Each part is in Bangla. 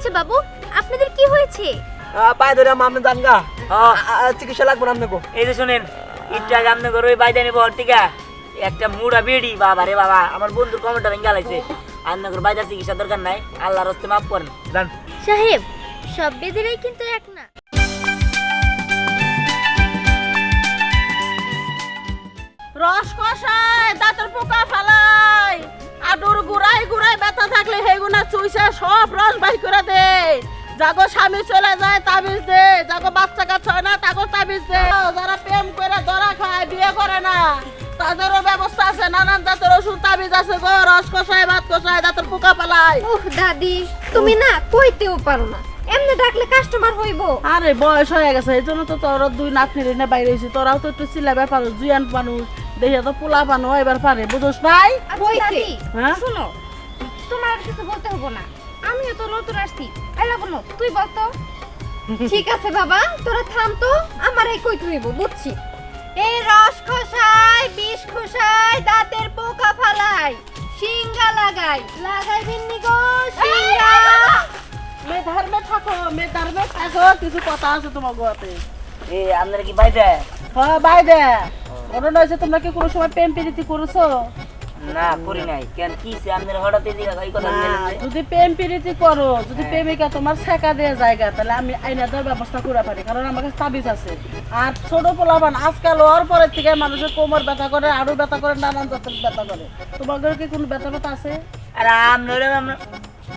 হয়েছে বাবু? আপনাদের কি হয়েছে? পায়ে ধরে আমনে জানগা চিকিৎসা লাগবে না আমনে গো। এই যে শুনেন, একটু আগে আপনি ঘরে ওই বাইদানি বহর টিকা একটা মুড়া বেড়ি, বাবা রে বাবা, আমার বন্ধুর কমেন্টটা ভেঙে গেলাইছে। আপনার বাইদার চিকিৎসা দরকার নাই, আল্লাহর হস্তে মাফ করেন জান। সাহেব, সব বেদেরাই কিন্তু এক না। রস কষায়, দাঁতের পোকা ফালাই, আডুর গুড়াই গুড়াই ব্যথা থাকলে হেগুনা চুইসা সব রস বাই করে দে। যাগো স্বামী চলে যায় তাবিজ দে, যাগো বাচ্চা কাচ্চা হয় না তাগো তাবিজ দে। যারা প্রেম করে ধরা খায়, বিয়ে করে না, তাদেরও ব্যবস্থা আছে, নানান জাতের ওষুধ তাবিজ আছে গো। রস কষায়, ভাত কষায়, দাঁতের পোকা ফালাই। ওহ দাদি, তুমি না কইতেও পারো না, এমনি ডাকলে কাস্টমার হইবো। আরে বয়স হয়ে গেছে, এই জন্য তো তোরা দুই নাতনির এনে বাইরে হয়েছি। তোরাও তো একটু চিল্লা ব্যাপার, জুয়ান মানুষ দেখে তো পোলা পানো এবার পারে, বুঝোস নাই? দাদি হ্যাঁ? শুনো, তোমার আর কিছু বলতে হবো না, আমিও তো নতুন আসছি। এলা বলো, তুই বলতো। ঠিক আছে বাবা, তোরা থাম তো, আমার এই কইতে হইব, বুঝছি। এই রস খসাই, বিষ খসাই, দাঁতের পোকা ফালাই, সিঙ্গা লাগাই, লাগাই ভিন্নি গো সিঙ্গা। মেধার্মে থাকো, মেধার্মে থাকো, কিছু কথা আছে তোমার গোয়াতে। এই আপনারা কি বাইদা? হ্যাঁ বাইরে মনে নয় তোমরা কি কোনো সময় প্রেম প্রীতি করেছো? না করি নাই। কেন কি আপনারা হঠাৎ এদিকে এই কথা বললেন? যদি প্রেম প্রীতি করো, যদি প্রেমিকা তোমার ছেকা দেওয়া জায়গা, তাহলে আমি আইনা দেওয়ার ব্যবস্থা করে পারি, কারণ আমার কাছে তাবিজ আছে। আর ছোট পোলাবান আজকাল ওর পরের থেকে মানুষের কোমর ব্যথা করে, আরো ব্যথা করে, নানান জাতের ব্যথা করে। তোমার ঘরে কি কোনো ব্যথা ব্যথা আছে? আর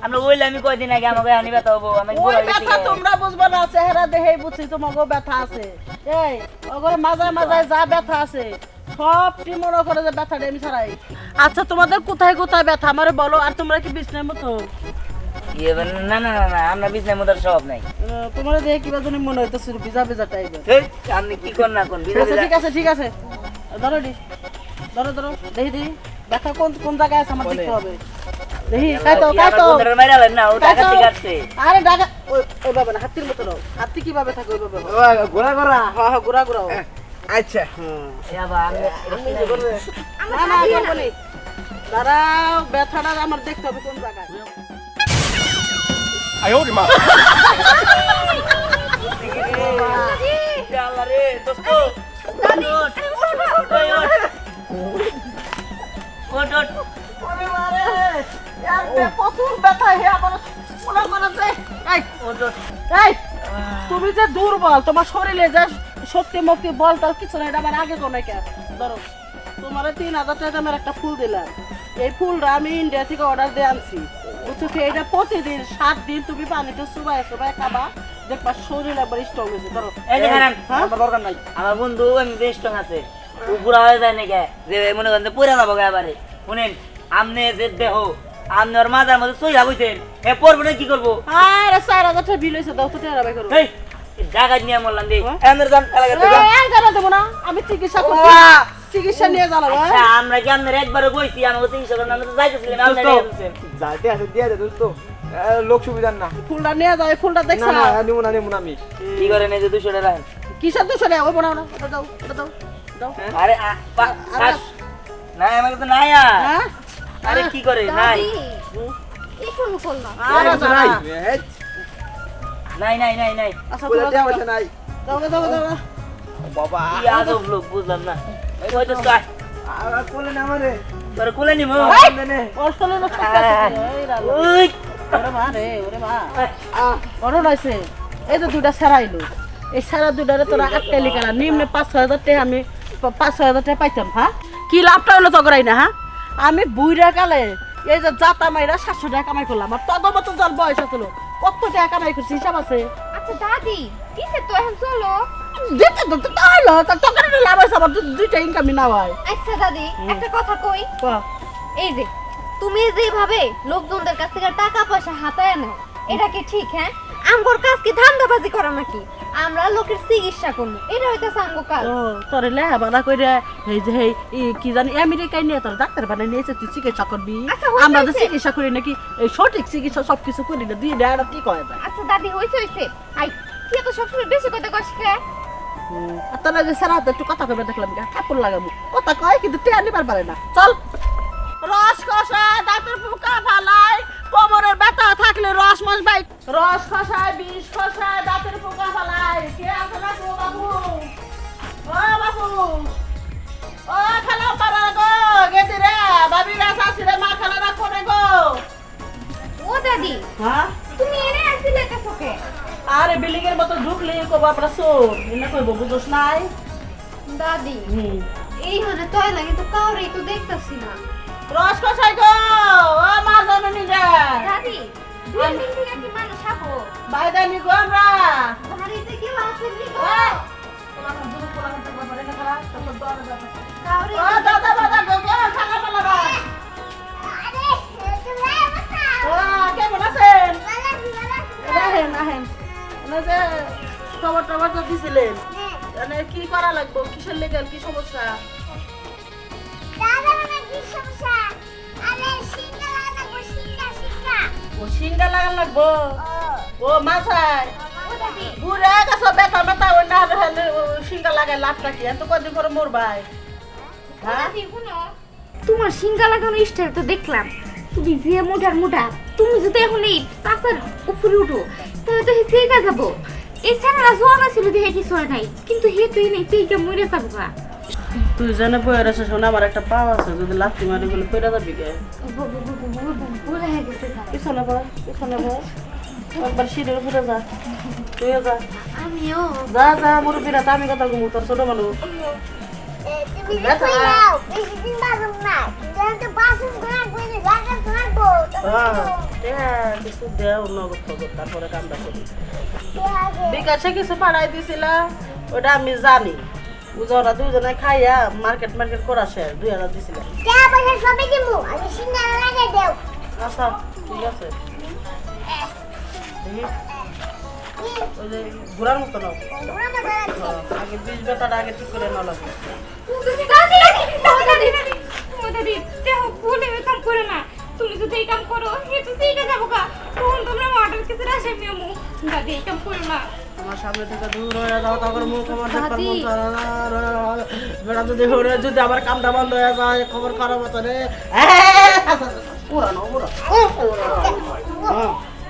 আমরা বললে আমি কয়দিন আগে আমাকে আনি ব্যথা হবো, আমি ওই ব্যথা তোমরা বুঝবে না, চেহারা দেখেই বুঝছি তোমাকে ব্যথা আছে। এই ওগরে মাজায় মাজায় যা ব্যথা আছে সবটি মনে করে যে ব্যথাটা আমি ছাড়াই। আচ্ছা তোমাদের কোথায় কোথায় ব্যথা আমারে বলো। আর তোমরা কি বিছনার মতো? না না না না, আমরা বিছনার মধ্যে স্বভাব নাই। তোমার দেখে কিবা জানি মনে হইতেছিল ভিজা ভিজা টাইপের। আপনি কি করেন না কোন আচ্ছা ঠিক আছে ঠিক আছে, ধরো দি, ধরো ধরো, দেখি দেখি ব্যথা কোন কোন জায়গায় আছে আমার দেখতে হবে। দেখি কাটো কাটো। না ও টাকা ঠিক আছে। আরে টাকা ওই বাবা না, হাতির মতো নাও। হাতি কিভাবে থাকে ওই বাবা? গোড়া গোড়া। হ্যাঁ হ্যাঁ, ঘুরা ঘুরা। আচ্ছা না না করবো নি। দাঁড়াও, ব্যথাটা আমার দেখতে হবে কোন জায়গায়। আল্লাহ রে দোস্ত, ওট ওট ওরে বারে, প্রচুর ব্যথা হে আমার মনে করে যে এই ওট ওট। এই তুমি যে দুর্বল, তোমার শরীরে যে শক্তি মুক্তি বল তার কিছু নাই, এটা আমার আগে কোনে কে। ধরো তোমার 3000 টাকা দামের একটা ফুল দিলাম। এই ফুলটা আমি ইন্ডিয়া থেকে অর্ডার দিয়ে আনছি, বুঝছো কি? এটা প্রতিদিন 7 দিন তুমি পানিতে চুবাই চুবাই খাবা, দেখবা শরীর একবার স্ট্রং হয়েছে। ধরো এই যে হারান, আমার দরকার নাই। আমার বন্ধু আমি বেশ স্ট্রং আছে, ও পুরা হয়ে যায় নাকি যে মনে করেন পুরা যাবো এবারে। শুনেন, আপনি যে দেহ আপনি ওর মাজার মধ্যে চইলা বইছেন, এ পড়বো না কি করবো? আরে 4000 টাকা বিল হয়েছে, দাও তো টাকা বাই করো। এই জায়গা নিয়ে মরলাম দি এমনের জান এলাকাতে যা। এই জানা দেবো না, আমি চিকিৎসা করছি, চিকিৎসা নিয়ে জানাবো। আচ্ছা আমরা কি আপনার একবারে কইছি আমাকে চিকিৎসা করেন? আমরা তো যাইতেছিলাম, আপনি নিয়ে যাচ্ছেন। যাইতে আছে দিয়ে দে দোস্ত, লোক সুবিধার না। ফুলটা নিয়ে যাও, এই ফুলটা না দেখছা? না নিমু না নিমু না আমি। কি করেন এই যে 200 টাকা? কিসের তো সরে ওই বানাও না, ওটা দাও, ওটা দাও, দাও। আরে না আমার কাছে নাই আর। হ্যাঁ আরে কি করে নাই? এই কোন করলাম? আরে কিছু নাই, নাই। নাই নাই নাই নাই। আচ্ছা বলে তোমার দেওয়া দাও হচ্ছে নাই। দাও দাও দাও। বাবা কি আজব লোক, বুঝলাম না। এই হয়তো স্কাই আর কোলে না আমারে। তোর কোলে নিমু। নে অষ্টলে না সত্যি এই রালো। ওই ওরে মা রে, ওরে মা। বড় নইছে, এই যে দুইটা ছাড়াইলো, এই ছাড়া দুইটারে তোরা আটকাইলি কেন? নিম্নে 5-6000 টাকা আমি 5-6000 টাকা পাইতাম। হ্যাঁ কি লাভটা হলো তো করাই না? হ্যাঁ আমি বুইরা কালে এই যে জাতা মাইরা 700 টাকা কামাই করলাম, আর তত মতো যার বয়স আছিল কত টাকা কামাই করছি হিসাব আছে? আচ্ছা দাদি, কিসে তো এখন চলো। দিতে তো তো হলো, তো টাকা লাভ আছে আমার, দুইটা ইনকামই না হয়। আচ্ছা দাদি, একটা কথা কই। বাহ, এই যে তুমি যেভাবে লোকজনদের কাছ থেকে টাকা পয়সা হাতায় নাও, এটা কি ঠিক? হ্যাঁ, আমগোর কাজ কি ধান্দাবাজি করা নাকি? আমরা লোকের চিকিৎসা করবো, এটা হইতেছে আমগো কাজ। ও তোরে লেহাপড়া কইরা এই যে এই কি জানি আমেরিকায় নিয়ে তোর ডাক্তার বানাই নিয়েছে, তুই চিকিৎসা করবি। আচ্ছা, হইছে, আমরা তো হইছে। চিকিৎসা করি নাকি এই সঠিক চিকিৎসা সবকিছু করি না, দিয়ে দেয় ঠিক হয়ে যায়। আচ্ছা দাদি, হইছে হইছে। আই কি এত সবসময় বেশি কথা কইছ কে? আর তোর যে সারা একটু কথা কবে দেখলাম কাপড় লাগাবো, কথা কয় কিন্তু টেয়া নিবার পারে না। চল রস কষা, দাঁতের পোকা ফালাই, কোমরের ব্যথা থাকলে রস মাস বাই রস খসায় বিষ খসায় দাঁতের পোকা ফালায় কে আছে না গো বাবু ও বাবু ও খালা পারা গো গেদি রে বাবি রে শাশুড়ি মা খালারা কোনে গো ও দাদি হ্যাঁ তুমি এনে আসছিলে কাছে আরে বিল্ডিং এর মতো ঢুকলে কব আপনার চোর এনে কইব বুঝোস নাই দাদি এই হলে তয় লাগে তো কাউরে তো দেখতাছি না রস খসায় গো ও মা জননী রে দাদি দুই দিন থেকে কি মানুষ আবো বাইদানি গো আমরা বাড়িতে কি আসেনি গো কাউরে ও দাদা দাদা গো গো খালা পালা আরে তুমি বসা ও কেমন আছেন ভালো আহেন আহেন মানে যে খবর টবর তো দিছিলেন মানে কি করা লাগবে কিসের লেগে কি সমস্যা দাদা মানে কি সমস্যা আরে সিঙ্গা লাগা গো সিঙ্গা ও সিঙ্গা লাগান লাগবো ও মাথায় ও দাদি বুড়া গেছ বেতা বেতা ওই না হলে সিঙ্গা লাগাই লাভটা কি এত কদিন পরে মোর ভাই হ্যাঁ দাদি শুনো তোমার সিঙ্গা লাগানো স্টাইল তো দেখলাম তুমি যে মোটার মোটা তুমি যদি এখন এই চাচার উপরে উঠো তাহলে তো হেসে যাবো এই স্যারেরা জোয়ান ছিল দেখে কিছু হয় নাই কিন্তু হে তুই নেই তুই কে মরে যাবো গা তুই জানে বইয়ের আছে শোনা আমার একটা পাও আছে যদি লাফটি মারি বলে পয়রা যাবি কে ভুল হয়ে গেছে গা। পিছনে পড় একবার সিঁড়ির উপরে যা তুই যা আমিও যা যা মুরব্বীরা তো আমি কথা ঘুমু তোর ছোট মানুষ তুমি ব্যথা। কই যাও বেশি দিন বাজম না যেহেতু বাসন ঘোরা কইলে লাগা থাকবো কিছু দেও নগদ খবর তারপরে কামটা করি বিকাশে কিছু পাঠাই দিছিলা ওটা আমি জানি ওরা দুজনে খাইয়া মার্কেট করা শেষ 2000 দিছিলাম যা পয়সা সবই দিমু আমি সিঙ্গা লাগাই দেও আচ্ছা ঠিক আছে দেখি, ওই যে ঘোরার মতো নাও ওরা মজা লাগছে আগে 20 বেতাটা আগে ঠিক করে নাও লাগবে তুমি দাদি দাদি দাদি তেও ভুলে কাম করে না তুমি যদি এই কাম করো হে তো শিখে যাবো গা তখন তোমরা অর্ডার কিছু রাখে মেমু দাদি এই কাম করো না আমার সামনে থেকে দূর হয়ে যাও তারপর মুখ আমার দেখবার দাদি। মন চায় না বেড়া যদি আবার কামটা বন্ধ হয়ে যায় খবর খারাপ আছে রে উড়ানো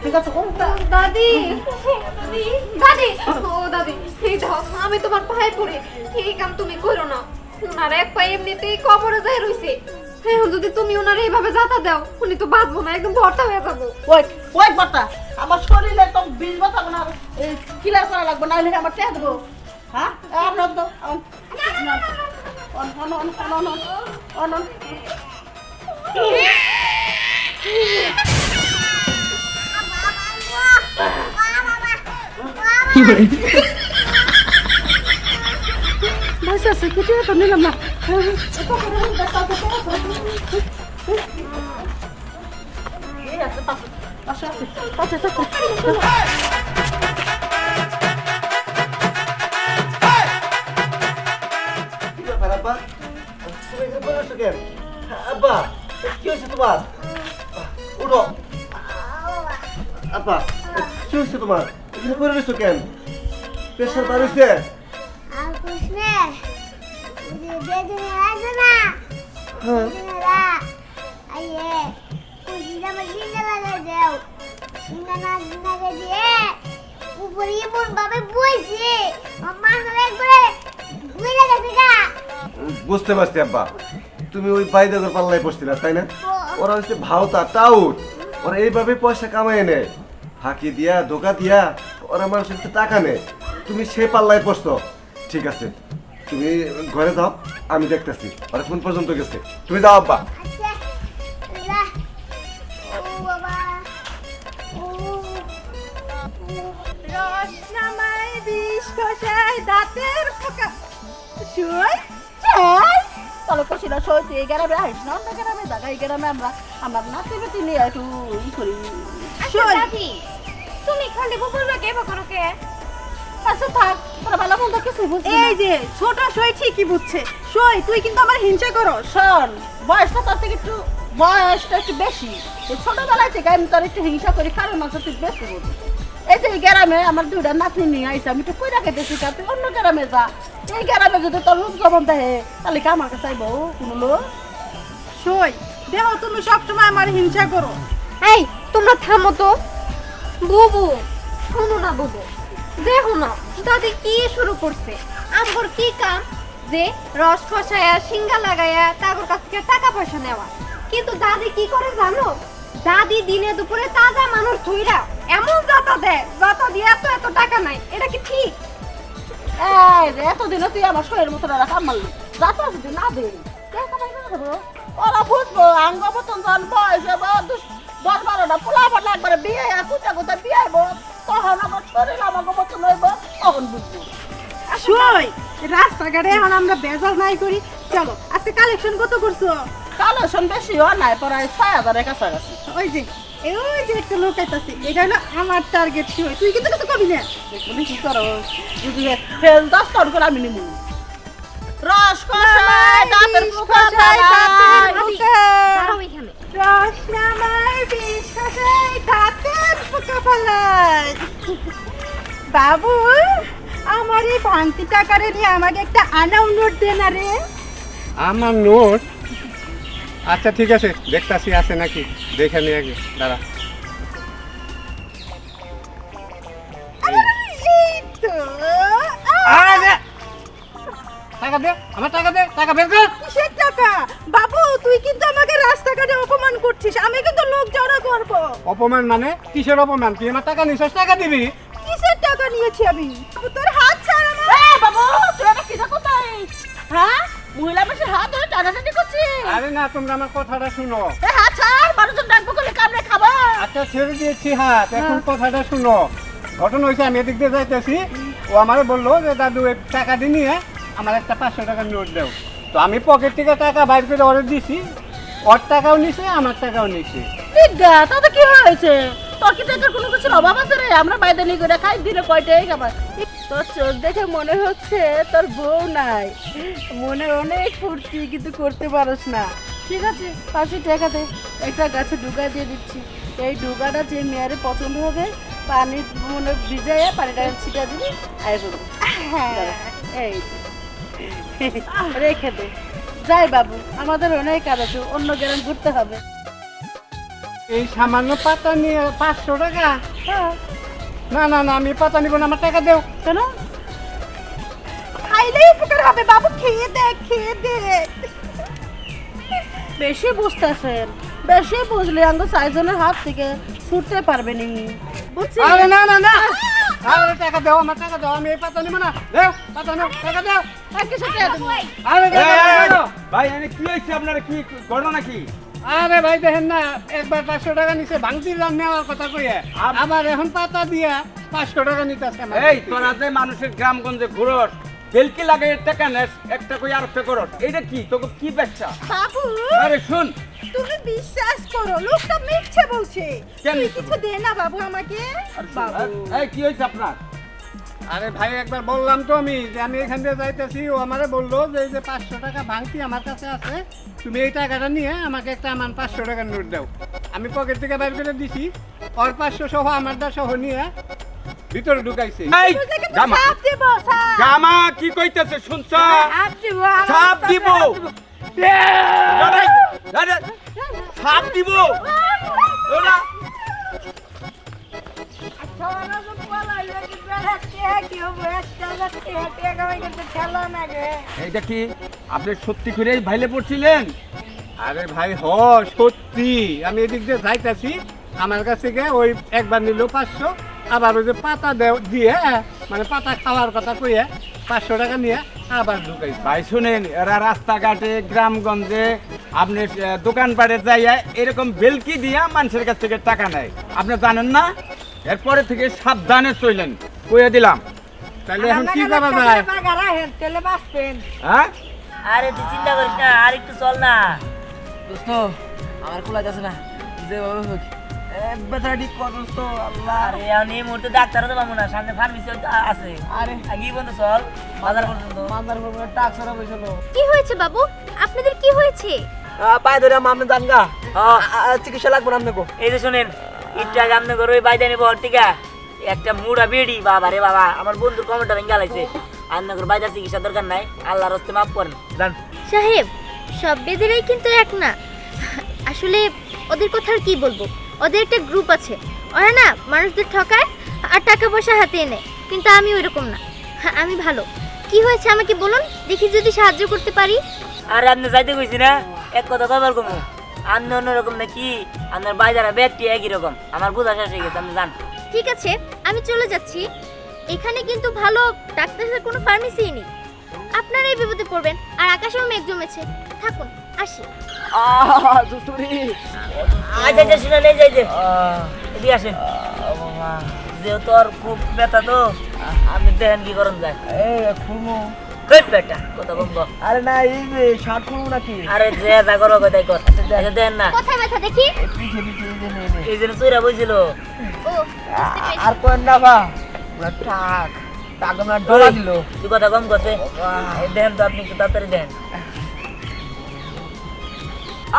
ঠিক আছে দাদি দাদি ও দাদি এই দাও আমি তোমার পায়ে পড়ে এই কাম তুমি করো না উনার এক পায়ে এমনিতেই কবরে যায় রইছে এখন যদি তুমি উনার এইভাবে যাতা দাও উনি তো বাঁচবো না একদম ভর্তা হয়ে যাবো ওই পাতা আমার শরীরে তো 20 বছর না ক্লিয়ার করা লাগবে না হলে আমার টেয়া দেবো হ্যাঁ আপনার তো বসে আছে কিছু তো নিলাম না কি ব্যাপার আব্বা তুমি এখানে বসে আছো কেন আব্বা কি হয়েছে তোমার উঠো আব্বা কি হয়েছে তোমার এখানে পড়ে রয়েছো কেন প্রেশার বার হয়েছে আর কৃষ্ণে বেদনে আছে না হ্যাঁ বেদনেরা আইয়ে কুশিটা আমার সিঙ্গা লাগাই দাও সিঙ্গা না লাগাই দিয়ে উপরে এমন ভাবে বইছে আমার মাথা একবারে বুঝে গেছে গা বুঝতে পারছি আব্বা তুমি ওই বাইদাগর পাল্লায় পড়ছিলা তাই না ওরা হচ্ছে ভাওতা টাউট ওরা এইভাবে পয়সা কামায় নেয় ফাঁকি দিয়া ধোকা দিয়া ওরা মানুষের কাছে টাকা নেয় তুমি সে পাল্লায় পড়ছো ঠিক আছে তুমি ঘরে যাও আমি দেখতেছি ওরা কোন পর্যন্ত গেছে তুমি যাও আব্বা আচ্ছা যা ও বাবা ও রস নামাই বিষ খসাই দাঁতের পোকা শুই চাই তাহলে কষিলা সই তুই এই গ্রামে আসিস না অন্য গ্রামে জায়গা এই গ্রামে আমরা নাতি বেতি নিয়ে একটু ই করি আচ্ছা দাদি তুমি খালি বলবে কে বকরো কে আচ্ছা থাক তোরা ভালো মন্দ কিছু বুঝবি এই যে ছোট সই ঠিকই বুঝছে সই তুই কিন্তু আমার হিংসা করো শোন বয়সটা তোর থেকে একটু বয়সটা একটু বেশি এই ছোটবেলায় থেকে আমি তোর একটু হিংসা করি কারণ আছে তুই বেশি বুঝি এই যে এই গ্রামে আমার দুইটা নাতনি নিয়ে আইসা আমি একটু কইরা খেতেছি তুই অন্য গ্রামে যা এই গ্রামে যদি তোর রূপ জবন দেয় তাহলে কি আমার কাছে চাইবো কোনো লোক সই দেখো তুমি সবসময় আমার হিংসা করো এই তো তোমরা থামো তো। বুবু শোনো না বুবু, দেখো না দাদি কি শুরু করছে। আমগর কি কাম যে রস খসায়া সিঙ্গা লাগায়া তাগর কাছ থেকে টাকা পয়সা নেওয়া, কিন্তু দাদি কি করে জানো? দাদি দিনে দুপুরে তাজা মানুষ ধুইরা এমন জাতা দেয়, জাতা দিয়ে এত এত টাকা নাই। এটা কি ঠিক? এই রে, এতদিনে তুই আমার শরীরের মতো রাখা মারলি, যাতে যদি না দে ওরা বুঝবো আঙ্গ মতন জন্ম হয়েছে 10-12টা পোলা পালা একবারে বিয়ে কুচা কুচা বিয়ে হইব, তখন আমার শরীর আমাকে মতন হইব, তখন বুঝবো। সই রাস্তাঘাটে এখন আমরা বেজাল নাই করি। চলো আজকে কালেকশন কত করছো? কালেকশন বেশি হয় নাই, প্রায় 6000-এর কাছাকাছি। ওই যে একটা লোক আইতাছে, এটা হলো আমার টার্গেট। সই তুই কিন্তু কিছু কবি না। দেখবি কি করো, যদি ফেল 10 টন করে আমি নিমু। রস কষাই দাঁতের পোকা ফেলাই। দাঁড়াও এখানে। রসনামাই বিশ্বাসাই দাঁতের পোকা ফেলাই। বাবু আমার এই ভাঙতি টাকারে নিয়ে আমাকে একটা আনাউ নোট দে না রে। আমার নোট? আচ্ছা ঠিক আছে, দেখতাছি আছে নাকি, দেখে নিয়ে আগে দাঁড়া। এই তো টাকা দে, আমার টাকা দে, টাকা বের কর। কিসের টাকা? বাবু তুই কিন্তু আমাকে রাস্তাঘাটে অপমান করছিস, আমি কিন্তু লোক জড়ো করব। অপমান মানে কিসের অপমান? তুই আমার টাকা নিছিস, টাকা দিবি। কিসের টাকা নিয়েছি আমি? বাবু, তোর হাত ছাড় আমার। এই বাবু, তুই এটা কি কোথায়? হ্যাঁ, মহিলা মানুষের হাত ধরে টানাটানি করছিস? আরে না, তোমরা আমার কথাটা শুনো। এই হাত ছাড়, মানুষজন ডাকবো করলে কামড়ে খাবা। আচ্ছা ছেড়ে দিয়েছি হাত, এখন কথাটা শুনো। ঘটনা হয়েছে, আমি এদিক দিয়ে যাইতেছি, ও আমারে বললো যে দাদু এই টাকা দিয়ে নিয়ে আমার একটা 500 টাকার নোট দাও। তো আমি পকেট থেকে টাকা বাইর করে অর্ডার দিছি, ওর টাকাও নিছে, আমার টাকাও নিছে। বিদ্যা, তাতে কি হয়েছে? তোর কি টাকার কোনো কিছুর অভাব আছে রে? আমরা বাইদানি করে খাই, দিনে কয়টাই খাবার। তোর চোখ দেখে মনে হচ্ছে তোর বউ নাই, মনে অনেক ফুর্তি, কিন্তু করতে পারস না। ঠিক আছে, 500 টাকা দে, একটা গাছে ডুগা দিয়ে দিচ্ছি। এই ডুগাটা যে মেয়ারে পছন্দ হবে, পানি মনে ভিজাইয়া পানিটা ছিটা দিবি, আয় করবি। এই রেখে দে। যাই বাবু, আমাদের অনেক কাজ আছে, অন্য গ্রাম ঘুরতে হবে। এই সামান্য পাতা নিয়ে 500 টাকা? না না না, আমি পাতা নিব না, আমার টাকা দেও। কেন? খাইলেই উপকার হবে বাবু, খেয়ে দেখ, খেয়ে দেখ। বেশি বুঝতেছেন, বেশি বুঝলে আঙ্গ 4 জনের হাত থেকে ছুটতে পারবে নি, বুঝছি? আরে না না না, আরে টাকা দাও, আমার টাকা দাও, আমি এই পাতা নিব না। দাও পাতা নাও, টাকা দাও। আরে দাও। ভাই এনে কি হয়েছে আপনার, কি ঘটনা কি? আরে ভাই দেখেন না, একবার 500 টাকা নিছে ভাঙতি দাম নেওয়ার কথা কইয়া, আবার এখন পাতা দিয়া 500 টাকা নিতেছে। এই তোরা যে মানুষের গ্রামগঞ্জে ঘুরস, বেলকি লাগাই টাকা নেস, একটা কই আর একটা করস, এইটা কি তোকে কি ব্যবসা? বাবু আরে শুন, তুমি বিশ্বাস করো, লোকটা মিথ্যে বলছে। কেন তুই মিথ্যে কিছু দে না বাবু আমাকে। এই কি হয়েছে আপনার? আরে ভাই একবার বললাম তো আমি যে আমি এখান দিয়ে যাইতেছি, ও আমারে বললো যে এই যে 500 টাকা ভাঙতি আমার কাছে আছে, তুমি এই টাকাটা নিয়ে আমাকে একটা আমার 500 টাকার নোট দাও। আমি পকেট থেকে বাইর করে দিছি, ওর 500 সহ আমারটা সহ নিয়ে ভিতরে ঢুকাইছে। এই জামা সাপ দেব, সাপ। জামা কি কইতেছে শুনছ? সাপ দেব, সাপ দিব, সাপ দিব ওরা। এইটা কি আপনি সত্যি করে ভাইলে পড়ছিলেন? আরে ভাই সত্যি, আমি এদিক দিয়ে যাইতেছি, আমার কাছ থেকে ওই একবার নিল 500, আবার ওই যে পাতা দিয়ে মানে পাতা খাওয়ার কথা কইয়া 500 টাকা নিয়ে আবার ঢুকাইছে। ভাই শুনেন, এরা রাস্তাঘাটে গ্রামগঞ্জে আপনি দোকানপাটে যাইয়া এরকম বেলকি দিয়া মানুষের কাছ থেকে টাকা নেয়, আপনি জানেন না? এরপরে থেকে সাবধানে চলেন, কইয়া দিলাম। তাহলে এখন কি করা যায়? হ্যাঁ আরে তুই চিন্তা করিস না, আর একটু চল না দোস্ত, আমার কোলা যাচ্ছে না যেভাবে হোক ব্যথা ঠিক কর দোস্ত। আল্লাহ, আরে আমি এই মুহূর্তে ডাক্তারও তো পাবো না, সামনে ফার্মেসি আছে। আরে আগে বন্ধু চল বাজার পর্যন্ত। বাজার পর্যন্ত টাকা ছাড়া বসেছিল। কি হয়েছে বাবু? আপনাদের কি হয়েছে? পায়ে ধরে আমি জানগা চিকিৎসা লাগবে না আপনাকে। এই যে শুনেন, একটু আগে আপনাকে ওই বাইদানি বহর টিকা একটা মুড়া বেড়ি, বাবা রে বাবা, আমার বন্ধুর কমেন্টটা ভেঙে গেলাইছে। আপনাকে বাইদার চিকিৎসা দরকার নাই, আল্লাহর হস্তে মাফ করেন জান। সাহেব, সব বেদেরাই কিন্তু এক না। আসলে ওদের কথা আর কি বলবো, ওদের একটা গ্রুপ আছে, ওরা না মানুষদের ঠকায় আর টাকা পয়সা হাতিয়ে নেয়, কিন্তু আমি ওইরকম না। হ্যাঁ, আমি ভালো। কি হয়েছে আমাকে বলুন, দেখি যদি সাহায্য করতে পারি। আর আপনি যাইতে কইছি না, এক কথা কবার কমু আপনি অন্যরকম নাকি আপনার বাইদারা ব্যক্তি একই রকম, আমার বোঝা শেষ হয়ে গেছে, আপনি জান। ঠিক আছে, আমি চলে যাচ্ছি। এখানে কিন্তু ভালো ডাক্তারের কোনো ফার্মেসি নেই, আপনারা এই বিপদে পড়বেন। আর আকাশেও মেঘ জমেছে, থাকুন, আসি। আচ্ছা আচ্ছা শুনে নেই যাই যে এদিকে আসেন। যেহেতু আর খুব ব্যথা তো আপনি দেখেন কি করেন যায়। কই বেটা কথা বন্ধ। আরে না এই যে শার্ট খুলবো নাকি? আরে যে যা করো কথাই কর। আচ্ছা দেন না, কোথায় ব্যথা দেখি? পিছে পিছে এই যে নে। এই জন্য চুইরা বইছিল। ও, বুঝতে পেরেছি। আর কোন না বা পুরা টাক টাক আমার ডলা দিল। তুই কথা কম করছে দেন তো, আপনি একটু তাড়াতাড়ি দেন।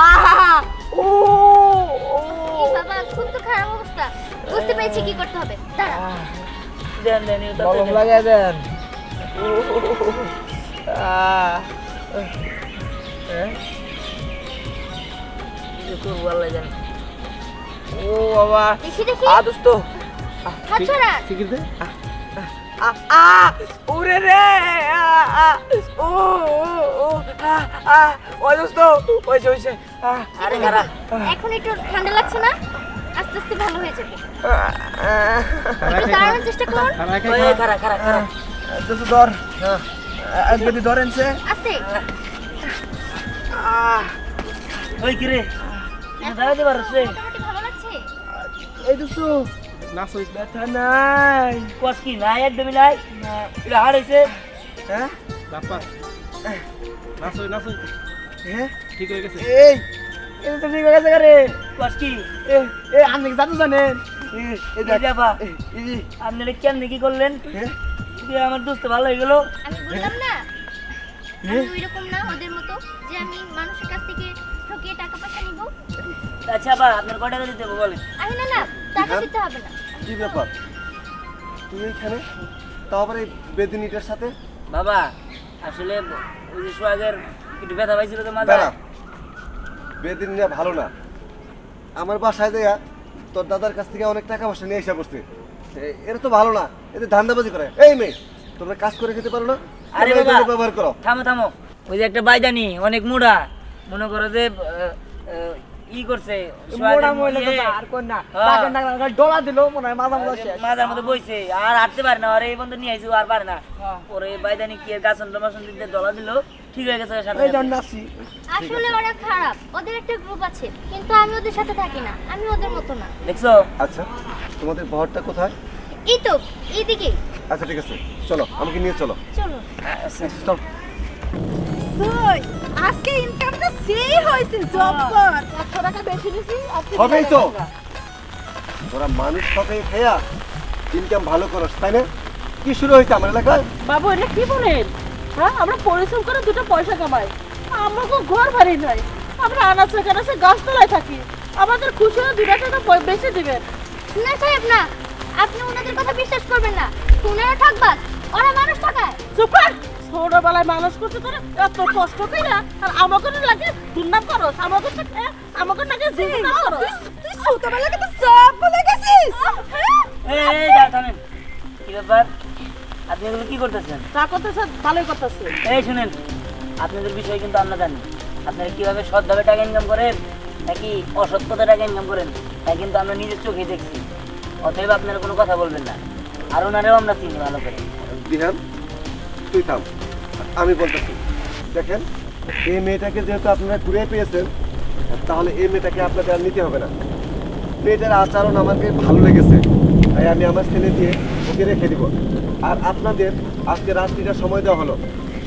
আহা ও এই বাবা, খুব তো খারাপ অবস্থা। বুঝতে পেরেছি কি করতে হবে, দাঁড়া। দেন দেন একটু বলম তাড়াতাড়ি দেন। লাগাই দেন। কি যে করবো আল্লাহ জানে। ও বাবা দেখি দেখি, আ দোস্ত হাত ছড়া। ওরে রে ও ও ওই দোস্ত ওই যে আরে খারাপ এখন একটু ঠান্ডা লাগছে না? আস্তে আস্তে ভালো হয়ে যাবে। একটু দাঁড়ানোর চেষ্টা করুন। খারাপ খারাপ খারাপ। দোস্ত ধর যদি ধরেন সে আস্তে। ওই কি রে দাঁড়াতে পারছ রে? মোটামুটি ভালো লাগছে। এই দোস্ত ব্যথা নাই কস কি নাই একদমই নাই। এটা হারাইছে। হ্যাঁ হ্যাঁ ঠিক হয়ে গেছে। এই এটা তো ঠিক হয়ে গেছে রে কস কি এই আপনি কি জাদু জানেন এই যাবা এই আপনি কেমনে কি করলেন? দিয়ে আমার দোস্ত ভালো হয়ে গেল। আমি বললাম না, আমি ওইরকম না ওদের মতো যে আমি মানুষের কাছ থেকে ঠকিয়ে টাকা পয়সা নিব। আচ্ছা বা আপনার কয় টাকা দিতে হবে বলেন? আরে না না, টাকা দিতে হবে না। কি ব্যাপার তুমি এখানে, তাও আবার এই বেদিনীটার সাথে? বাবা আসলে ওই যে সোহাগের একটু ব্যথা পাইছিল তো মাথা। দাঁড়া, বেদিনীরা ভালো না। আমার বাসায় দেয়া তোর দাদার কাছ থেকে অনেক টাকা পয়সা নিয়ে এসে বসছে। এরা তো ভালো না, এদের ধান্দাবাজি করে। এই মেয়ে, তোমরা কাজ করে খেতে পারো না? আরে তোমরা বাবা এগুলো ব্যবহার করো। থামো থামো, ওই যে একটা বাইদানি অনেক মুড়া, মনে করো যে ই করছে মোড়া মহিলা তো আর কোন না টাকা না ডলা দিল মনে হয় মাথা মতো শেষ মাথার মধ্যে বইছে আর হাঁটতে পারে না। আর এই বন্ধু নিয়ে আইছে আর পারে না। পরে বাইদানি কি গাছন টমাসন দিতে ডলা দিল, ঠিক হয়ে গেছে সাথে এই জন্য আসি আসলে ওরা খারাপ, ওদের একটা গ্রুপ আছে, কিন্তু আমি ওদের সাথে থাকি না, আমি ওদের মতো না। দেখছো? আচ্ছা, তোমাদের বহরটা কোথায়? এই তো এইদিকে, আচ্ছা ঠিক আছে, চলো আমাকে নিয়ে চলো। চলো। চল। সই আজকে ইনকামটা সেই হয়েছে, জব কর। 100 টাকা বেশি দিছি। হবেই তো, তোরা মানুষ সবাই খেয়া ইনকাম ভালো করস, তাই না? কি শুরু হয়েছে আমার এলাকায়? বাবু এটা কি বলেন? হ্যাঁ, আমরা পরিশ্রম করে দুটো পয়সা কামাই, আমাকে ঘর বাড়ি নাই, আমরা আনাচে কানাচে গাছতলায় থাকি, আমাদের খুশি হলে 2 টাকা বেশি দিবেন। না সাহেব না, আপনি ওনাদের কথা বিশ্বাস করবেন না, ওনারা ঠকবাজ, ওরা মানুষ ঠকায়। চুপ কর, ছোটবেলায় মানুষ করতে তোরা এত কষ্ট করে আর আমাকে লাগে দুর্নাম করো, আমাকে নাকি দুর্নাম করো। তুই ছোটবেলা থেকে সব বলে গেছিস। এই যা থামেন। কি ব্যাপার, আপনি এগুলো কি করতেছেন? তা করতেছে ভালোই করতেছে। এই শুনেন, আপনাদের বিষয় কিন্তু আমরা জানি। আপনারা কিভাবে সৎভাবে টাকা ইনকাম করেন নাকি অসৎ পথে টাকা ইনকাম করেন তা কিন্তু আমরা নিজের চোখে দেখছি। অতএব আপনারা কোনো কথা বলবেন না, আর ওনারেও আমরা চিনি ভালো করে। বিহান, তুই থাম, আমি বলতেছি। দেখেন, এই মেয়েটাকে যেহেতু আপনারা ঘুরে পেয়েছেন, তাহলে এই মেয়েটাকে আপনাদের আর নিতে হবে না। মেয়েটার আচরণ আমাকে ভালো লেগেছে, তাই আমি আমার ছেলে দিয়ে ওকে রেখে দিব। আর আপনাদের আজকে রাত্রিটা সময় দেওয়া হলো,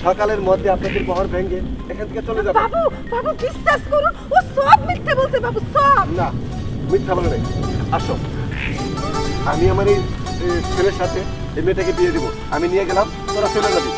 সকালের মধ্যে আপনাদের বহর ভেঙে এখান থেকে চলে যাবে। বাবু বাবু বিশ্বাস করুন, ও সব মিথ্যে বলছে বাবু, সব। না, মিথ্যা বলে নেই। আসো, আমি আমার এই ছেলের সাথে এই মেয়েটাকে বিয়ে দেবো। আমি নিয়ে গেলাম, তোরা চলে যাবি।